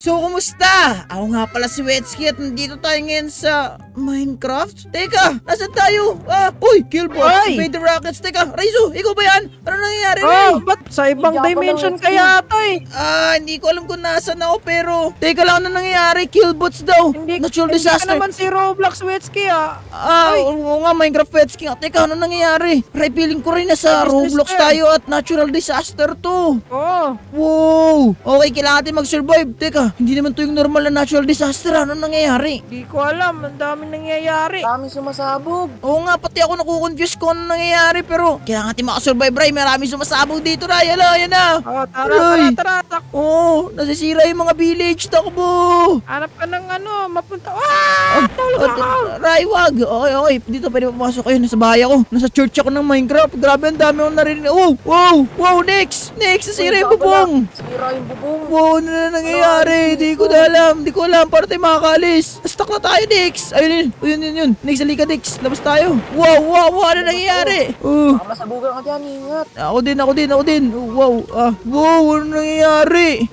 So, kumusta? Ako nga pala si Wetsky at nandito tayo ngayon sa Minecraft. Teka, nasan tayo? Uy, Killbot, Invader Rockets. Teka, Raizo, ikaw ba yan? Ano nangyayari, Ray? Ba't sa ibang dimension kaya ito eh? Hindi ko alam kung nasan ako pero teka lang, ano nangyayari? Killbots daw. Natural disaster. Hindi ka naman si Roblox Wetsky Oo nga, Minecraft Wetsky nga. Teka, ano nangyayari? Ray, feeling ko rin na sa Roblox tayo at natural disaster to. Wow. Okay, kailangan natin mag-survive. Teka, hindi naman to yung normal na natural disaster. Ano nangyayari? Hindi ko alam. Ang daming nangyayari. Maraming sumasabog. Oo nga, pati ako nakukonfuse kung ano nangyayari. Pero kailangan natin makasurvive, Ray. Maraming sumasabog dito, Ray. Yan na. Tara. Oo, nasisira yung mga village. Takbo. Hanap ka ng mapunta. Ray, wag. Okay. Dito pwede pumasok kayo. Nasa bahay ako. Nasa church ako ng Minecraft. Grabe, ang dami akong narinig. Wow, Nex, nasira yung bubong. Sira yung bubong. Wow, ano na nangyayari? Di ko alam. Para tayo makakalis. Stuck na tayo, Nex. Ayun. Nex, halika, Nex. Labas tayo. Wow, ano nangyayari? Baka masabugan ka dyan, ingat. Ako din. Wow, ano nangyayari?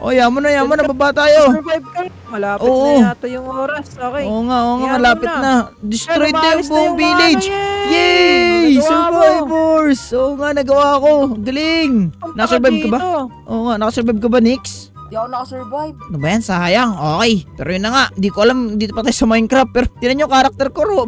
Yaman na, baba tayo. Survive ka. Malapit na yata yung oras. Okay. Oo nga, malapit na. Destroyed na yung buong village. Yay! Survivors! Oo nga, nagawa ko. Galing. Nakasurvive ka ba? Oo nga, nakasurvive ka ba, Nix? Di ako nakasurvive. Ano ba yan? Sayang. Okay. Pero yun na nga. Di ko alam. Dito pa tayo sa Minecraft. Pero tinan nyo, karakter ko.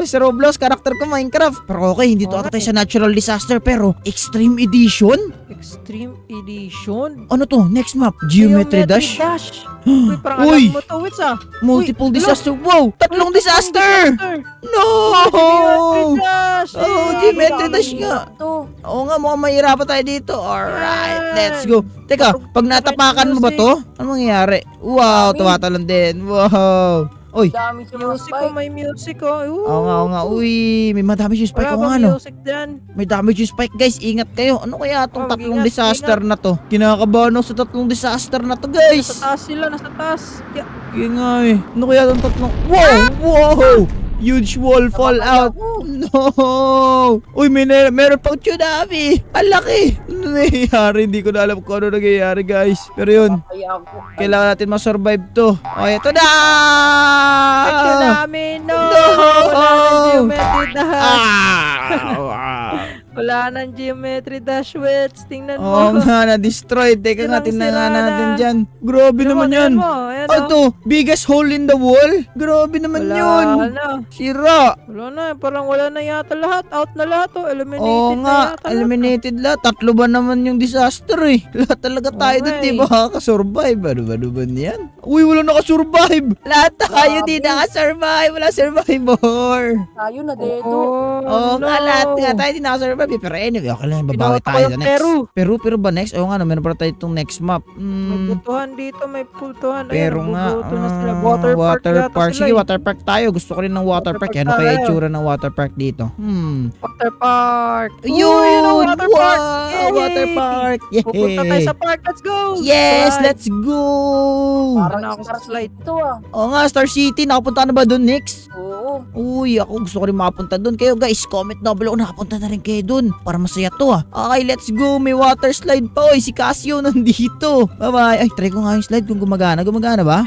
Sa Roblox, karakter ko Minecraft. Pero okay, dito ata tayo sa natural disaster. Pero Extreme Edition? Extreme Edition? Ano to? Next map. Geometry Dash? Uy, parang alam mo to, Wits Multiple disaster. Wow! Tatlong disaster! No! Geometry Dash nga. Oo nga, mukhang mahirapan tayo dito. Alright, let's go. Teka, pag natapakan mo ba to? Ano mangyayari? Wow, tumatalon din. Wow. Uy. May music Oo nga. Uy, may damage yung spike. May damage yung spike, guys. Ingat kayo. Ano kaya itong tatlong disaster na to? Kinakabahan ako sa tatlong disaster na to, guys. Nasa taas. Kaya nga eh. Ano kaya itong tatlong... Wow! Huge wall fall out. No! Uy, meron pang tsunami. Ang laki. Ano nangyayari? Hindi ko na alam kung ano nangyayari, guys. Pero yun, kailangan natin ma-survive to. Okay, ito na! Tsunami, no! Wala nang geometry dash, Wets. Tingnan mo. Oo nga, na-destroyed. Teka nga, tingnan natin dyan. Grabe naman yan. Ito, biggest hole in the wall. Grabe naman yun. Sira. Wala na, parang wala na yata lahat. Out na lahat, eliminated Oo nga, eliminated lahat. Tatlo ba naman yung disaster eh. Lahat talaga tayo dun, di ba? Nakasurvive. Ano ba yan? Uy, wala nakasurvive. Lahat tayo di nakasurvive. Wala survivor. Tayo na dito. Oo nga, lahat nga tayo di nakasurvive. Pero anyway, okay lang, babawi tayo sa next. Peru ba next? Oo nga, meron pala tayo itong next map. May putuhan dito, may putuhan. Pero nga, water park. Sige, water park tayo. Gusto ko rin ng water park. Ano kaya itsura ng water park dito? Water park. Yun! Water park. Pupunta tayo sa park. Let's go! Yes, let's go! Parang ako sa slide ito Oo nga, Star City. Nakapunta na ba doon, Nix? Oo. Uy, ako gusto ko rin makapunta doon. Kayo guys, comment down below. Nakapunta na rin kayo doon. Para masaya to Okay, let's go. May water slide pa. Oy, si Casio nandito. Bye-bye. Ay, try ko nga yung slide kung gumagana. Gumagana ba?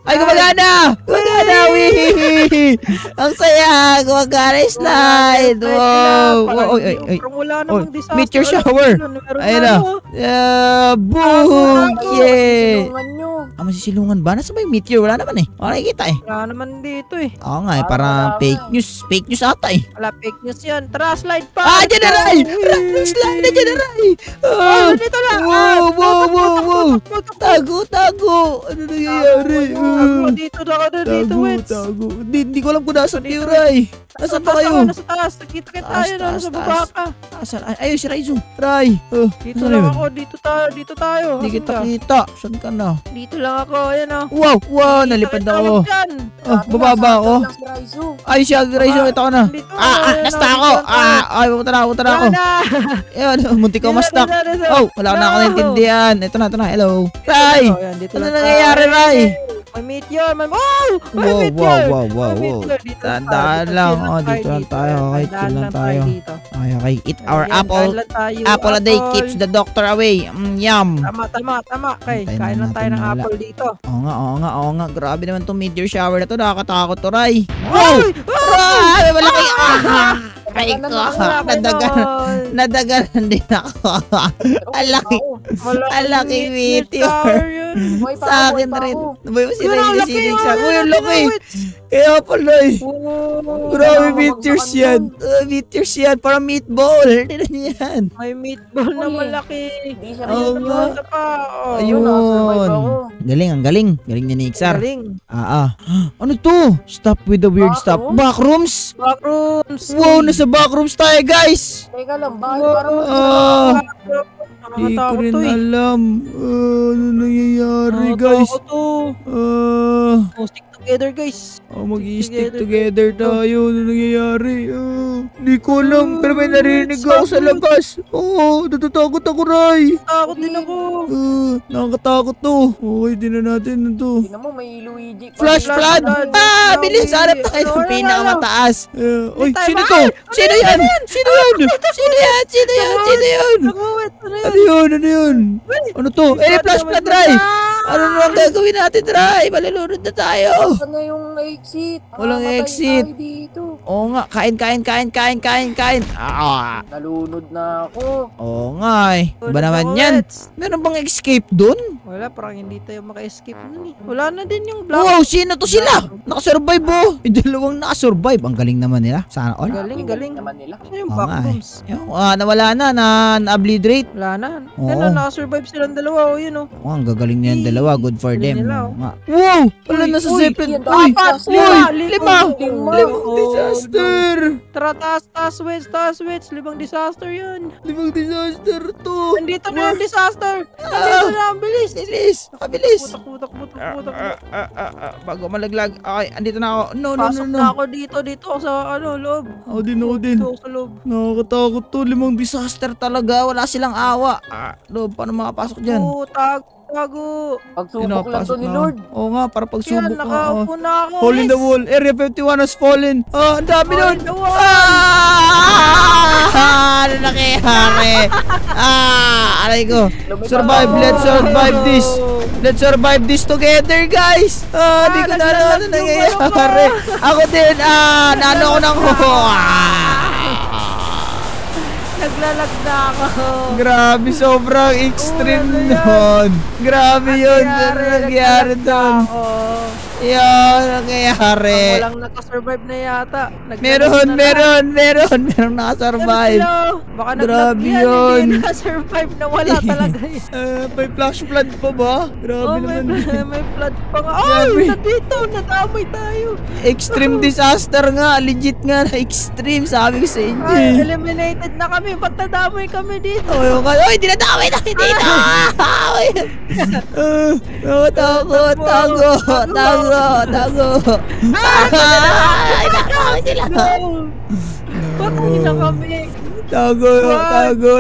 Ay, gumagana! Gumagana! Wee! Ang saya! Gumagana yung slide! Wow! Ay. Meteor shower! Ayun na. Boom! Yeah! Masisilungan ba? Nasa ba yung meteor? Wala naman eh. Nakikita eh. Wala naman dito eh. Oo nga eh. Parang fake news. Fake news ata eh. Wala fake news yan. Tara, slide pa! Dyan na, Ray! Slide na dyan na, Ray! Dito na! Wow! Tago! Ano nangyayari? Dito na ka na dito, Wets. Tago. Hindi ko alam kung nasa kayo, Ray. Nasaan pa kayo? Nasa taas. Nakita tayo na. Nasa baba ka. Ayun si Raizo. Ray. Dito lang ako. Dito tayo. Hindi kita kita. Saan ka na? Dito lang ako. Ayan o. Wow! Nalipad ako. Bumaba ako. Ay, siya. Raizo. Ito ko na. Nasta ako. Ay, pumunta na ako. Ayun. Muntik ko mastak. Wala na ako naintindihan. Ito na. Hello. Ray. Ano nangyayari, Ray? May meteor. Oh! May Wow, meteor. wow, wow, wow, May wow. meteor. Dito Tandaan lang. Oh, dito lang tayo. Okay, chill lang tayo. Okay, eat our apple. Apple a day keeps the doctor away. Yum. Tama. Okay, Hintayin kain lang natin tayo ng mawala. apple dito. Oo nga. Grabe naman tong meteor shower na to. Nakakatakot to, Ray. Wow! Grabe, malaki. Ay ko. Nadaganan din ako. Alaki. Alaking meteor. Buhay pa Sa ako, akin buhay pa rin. ako. Boy, mo sila Yun, ang yung laki, sinig oh, sa. Uy, ang ano, laki. wait. Kaya pala eh. Grabe, Wala, meteors wag yan. naman Meteors yan. Parang meatball. Tignan niyo yan. May meatball na Uy. malaki. Hindi siya Oo rin nga. Isa pa. Oh. Ayun, nakasurvive Ayun. ako. Galing, ang galing. Galing niya ni Ixar. Galing. Ano to? Stop with the weird stuff. Backrooms? Backrooms. Wow, nasa backrooms tayo, guys. Teka lang, bakit Wow. parang Hindi ko Nakakatakot rin to eh. alam. Ano nangyayari, guys? Nakakatakot to. Stick together guys. Mag-i-stick together tayo. Ano nangyayari? Hindi ko alam. Pero may narinig ako sa labas. Natatakot ako, Ray. Takot din ako. Nakakatakot to. Okay, din na natin ito. Tingnan mo, may Luigi. Flash flood! Bilis! Hanap tayo ng pinakamataas. Uy, sino to? Sino yan? Sino yan? Sino yan? Sino yan? Sino yan? Nagwawit. Ano yun? Ano yun? Ano to? Flash flood, Ray! Ano na ang gagawin natin, Ray? Malulunod na tayo. Saan na yung exit? Walang Mamamatay exit. tayo dito. Oo nga, kain. Nalunod na ako. Oo nga eh. Ba naman yan? Meron bang escape dun? Wala, parang hindi tayo maka-escape nun eh. Wala na din yung black. Wow, sino to sila? Nakasurvive oh. Yung dalawang nakasurvive. Ang galing naman nila. Sana all. Galing. Naman nila. Ano yung Oo nga backrooms? Nawala na-obliterate. Wala na. Oo. Yan o, nakasurvive silang dalawa. O, yun o. Ang gagaling na yan dalawa. Good for them. Galing nila, oh. Oo nga. Wow! Wala Uy, nasa uy, Zeppelin. yan, Uy! apat, Lima! Limang Oh, disaster! Tara, taas, wits. Limang disaster yun. Limang disaster to! Nandito na yung disaster. Nandito na, ang bilis. Nakabilis! Putak. Bago malaglag. Okay, andito na ako. No. Pasok na ako dito ako sa loob. Ako din. Dito ako sa loob. Nakakatakot to. Limang disaster talaga. Wala silang awa. Loob, paano makapasok dyan? Tago. Pagsubok lang to ni na. Lord. Oo nga, para pagsubok Yan, nga. nakaupo na ako. Hole in the wall. Area 51 has fallen. Ang dami Hole nun. in the wall. Ano nangyayari? Aray ko. Survive. Let's survive this. Let's survive this together, guys. Di ko na alam ano nangyayari. Ako din. Nano ko ng Naglalag na ako. Grabe, sobrang extreme nun. Grabe yun. Ano nangyayari doon? Yan, nangyayari. Walang nakasurvive na yata. Meron nakasurvive. Baka Grabe naglag yan. yun. Hindi nakasurvive na wala talaga yun. May flash flood pa ba? Grabe naman. May flood pa nga. Grabe. Ay, nandito. Nadamay tayo. Extreme disaster nga. Legit nga na extreme. Sabi ko sa inyo. Ay, eliminated na kami. Ba't nadamay kami dito? Oy, dinadamay na dito. Tago. Ay, nakakawin sila. Patay na kami. Tago.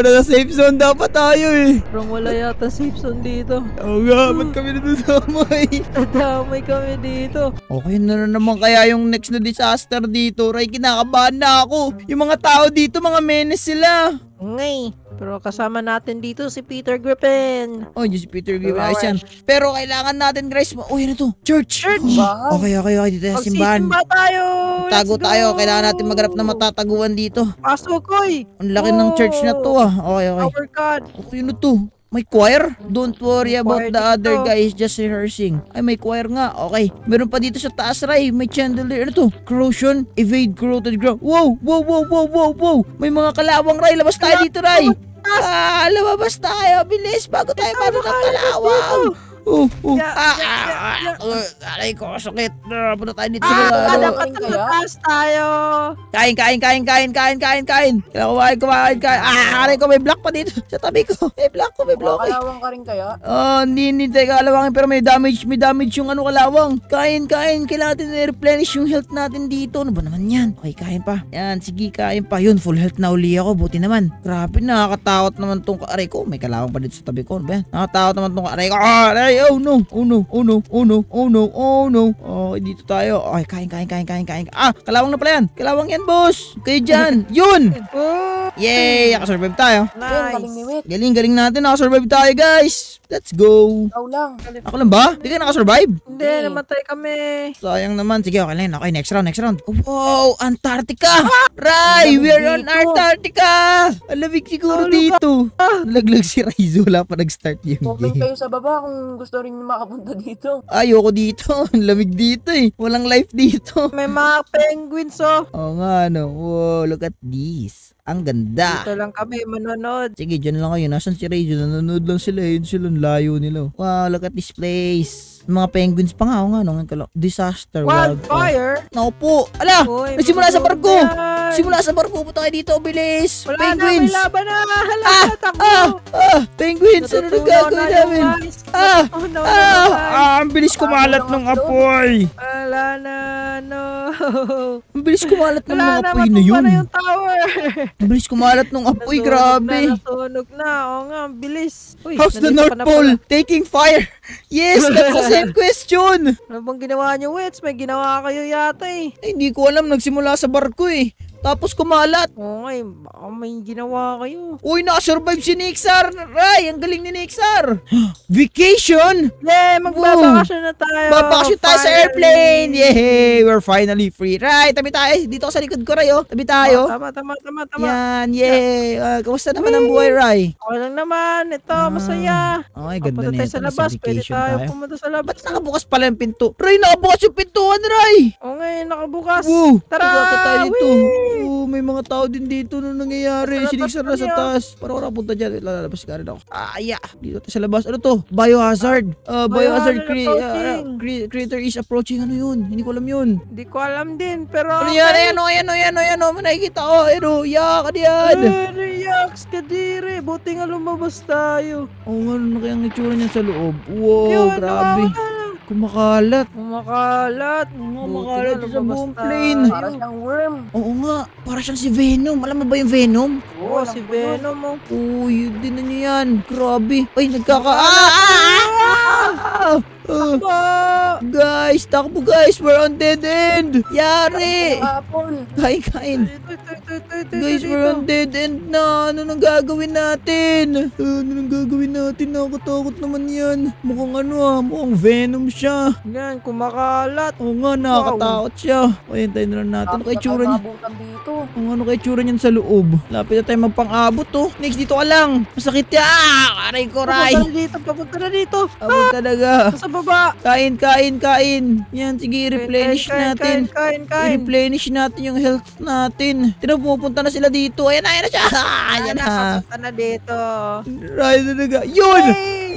Nasa safe zone dapat tayo eh. Parang wala yata safe zone dito. Oo nga, ba't kami nadadamay? Nadamay kami dito. Okay na naman kaya yung next na disaster dito. Ray, kinakabahan na ako. Yung mga tao dito, mga menace sila. Ngay. Pero kasama natin dito si Peter Griffin. Oh, yung si Peter Griffin. Ayos yan. Pero kailangan natin, guys. Uy, ano to? Church. Bahay. Okay. Dito sa simbahan. Magsisimba tayo. Tago Let's go. tayo. Kailangan natin maghanap ng matataguan dito. Pasok, koy. Ang laki ng church na to ah. Okay. Our God. Okay, ano to? May choir? Don't worry about Choir the other dito. guys, just rehearsing. Ay, may choir nga. Okay. Meron pa dito sa taas, Ray. May chandelier. Ano to? Corrosion, evade corroded ground. Wow! May mga kalawang, Ray. Labas tayo dito, Ray. Lumabas tayo. Bilis. Bago tayo paano ng kalawang. Aray ko, sakit. Punta tayo dito sa Dapat taas tayo. Kain. Kailangan kumain. Aray ko, may block pa dito. Sa tabi ko. May block ko. Kalawang ka rin kaya? Hindi tayo kalawangin pero may damage yung kalawang. Kain. Kailangan natin i-replenish yung health natin dito. Ano ba naman yan? Okay, kain pa. Yan, sige, kain pa. Yun, full health na uli ako. Buti naman. Grabe, nakakatakot naman tong aray ko. May kalawang pa dito sa tabi ko. Ano ba yan? Nakakatakot naman tong aray ko. Aray! Okay, oh no. Oh no. Oh no. Oh no. Oh no. Oh no. Okay, dito tayo. Okay, kain. Kalawang na pala yan. Kalawang yan, boss. Kayo dyan. Yun. Oh, Yay! Nakasurvive tayo. Galing ni nice. Wit. Galing natin. Nakasurvive tayo, guys. Let's go. Ikaw lang. Ako lang ba? Di ka nakasurvive? Hindi, namatay kami. Sayang naman. Sige, okay lang. Okay, next round. Wow! Antarctica! Ray! We are on Antarctica! Alamig siguro dito. Nalaglag si Raizo. Wala pa nag-start yung Comment game. kayo sa baba kung gusto rin makapunta dito. Ayoko dito. Ang lamig dito eh. Walang life dito. May mga penguins, oh. Oo nga, no. Wow, look at this. Ang ganda. Dito lang kami manonood. Sige, dyan lang kayo. Nasan si Raizo? Nanonood lang sila. Yun sila. Ang layo nila. Wow, look at this place. Mga penguins pa nga. Oo nga, no. Disaster. Wildfire? Naku po. Ala! Uy, Nagsimula sa barko. yan. Simula sa barko. Punta kayo dito. Bilis. Wala Penguins. na, may laban na. Hala, takbo. Penguins. Ano nagagawin namin? Ang bilis kumalat ng apoy. Wala na, no. Ang bilis kumalat ng Wala mga na, apoy na matumba yun. na yung tower. Ang bilis kumalat ng apoy. Grabe. Nasunog na. Oo nga, ang bilis. Uy, How's the nandito North ka na Pole pala. taking fire? Yes, that's the same question. Ano bang ginawa niyo, Wits? May ginawa kayo yata eh. Ay, hindi ko alam. Nagsimula sa barko eh. Tapos kumalat. Oo nga eh, baka may ginawa kayo. Uy, nakasurvive si Nixar. Ray, ang galing ni Nixar. Vacation? Yay, magbabakasyon na tayo. Babakasyon tayo sa Finally. airplane. Yay, we're finally free. Ray, tabi tayo. Dito ako sa likod ko, Ray. Oh. Tabi tayo. Tama. Yan, yay. Kamusta naman ang buhay, Ray? Okay lang naman. Ito, masaya. Okay, ganda Punta na tayo ito. sa Nasa labas. Pwede vacation tayo tayo. pumunta sa labas. Ba't nakabukas pala yung pinto? Ray, nakabukas yung pintuan, Ray. Oo nga eh, nakabukas. Woo! Tara! Tara tayo dito. Whee! May mga tao din dito na nangyayari. Nasa Sinisar na labas sa na taas. Para wala punta dyan. Lalabas ka rin ako. Dito tayo sa labas. Ano to? Biohazard. Biohazard approaching. creator is approaching. Ano yun? Hindi ko alam yun. Hindi ko alam din, pero Ano yan? Ayan o. Nakikita ko. Yak. Ano yan? Reacts kadiri. Buti nga lumabas tayo. Oo nga. Ano kayang itsura niyan sa loob? Wow, Yun, grabe. nawawala. Kumakalat. Kumakalat. Kumakalat Buti nga sa buong lumabas plane. tayo. Para siyang worm. Oo nga. Para siyang si Venom. Alam mo ba yung Venom? Oo, si Venom mo. Uy, yun din na niya yan. Grabe. Ay, Guys, takbo guys. We're on dead end. Yari. Apple. Kain. Ito, Guys, we're on dead end na. Ano nang gagawin natin? Nakakatakot naman yan. Mukhang Venom siya. Yan, kumakalat. Oo nga, nakakatakot siya. O, hintayin na lang natin. Ano kay tsura niya? Mabutan dito. Ano kay tsura niyan sa loob? Lapit na tayo magpang-abot to. Next, dito ka lang. Masakit ya. Aray ko, Ray. Papunta na dito. Abot talaga. Sa baba. Kain. Yan, sige, replenish natin. Kain. I-replenish natin yung health natin. Pupunta na sila dito. Ayan na siya. Ayan na. Papunta na dito. Right talaga. Yun!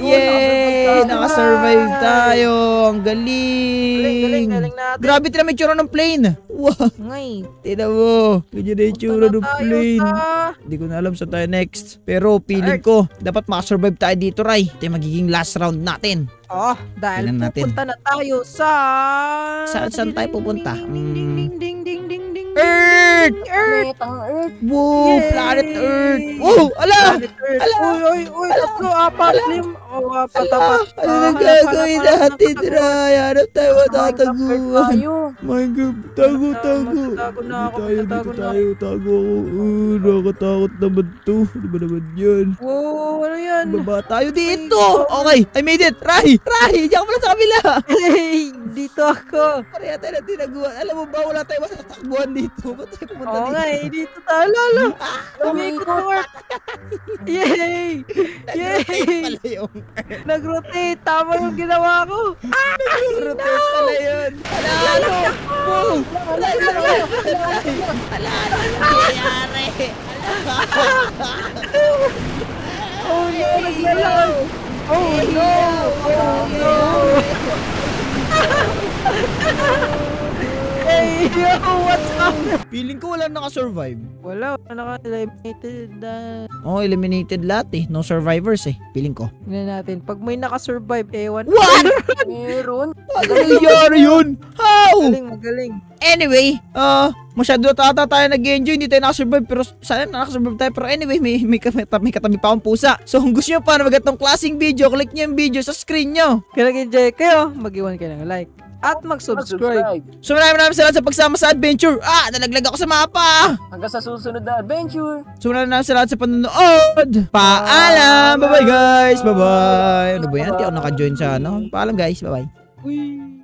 Yay! Yay! Nakasurvive tayo. Ang galing. Galing natin. Grabe, tina may tsura ng plane. Wow. Ngay. Tina mo. Ganyan na yung tsura ng plane. Sa... Hindi ko na alam saan tayo next. Pero feeling ko, dapat makasurvive tayo dito, Ray. Ito yung magiging last round natin. Oh, dahil Tingnan natin. pupunta na tayo sa... Saan tayo pupunta? Ding. Earth! Planetang Earth. Wow! Yay! Planet Earth! Wow! Ala! Planet Earth. Ala! Uy, tatlo, apat, lim. Oh, apat. Ano na gagawin natin, Ray? Hanap tayo matataguan. Tayo. Minecraft, tago. Tago na ako, tago na. Tago ako. Nakakatakot naman to. Ano ba naman yan? Wow, ano yan? Baba tayo dito! Okay, I made it! Ray! Diyan ka pala sa kabila! Hey, dito ako. Pareha tayo na tinaguan. Alam mo ba, wala tayo matatakbuhan dito. Ba't tayo pumunta Oo dito? nga eh, dito tayo lalo. Umikot ng Earth. Yay! Pala yung Nag-rotate. Tama yung ginawa ko. rotate pala yun. Alalo! Wow! Alalo! Nangyayari! Oh no, naglalaro. Oh no! Oh no! Hey! Yo, what's up? Feeling ko wala nakasurvive. Wala naka-eliminated. Oh, eliminated lahat eh. No survivors eh. Feeling ko. Tingnan natin. Pag may nakasurvive, ewan. What? Meron. Ano nangyari yun? How? Magaling. Anyway, masyado tata tayo nag-enjoy, hindi tayo nakasurvive, pero sana nakasurvive tayo. Pero anyway, may katabi pa akong pusa. So kung gusto nyo pa na magatong klaseng video, click nyo yung video sa screen nyo. Kaya nag-enjoy kayo, mag-iwan kayo ng like. At mag-subscribe. So maraming salamat sa pagsama sa adventure. Nalaglag ako sa mapa. Hanggang sa susunod na adventure. So maraming salamat sa panonood. Paalam. Bye-bye guys. Bye-bye. Ano ba yan? Hindi ako naka-join sa ano. Paalam guys. Bye-bye. Uy.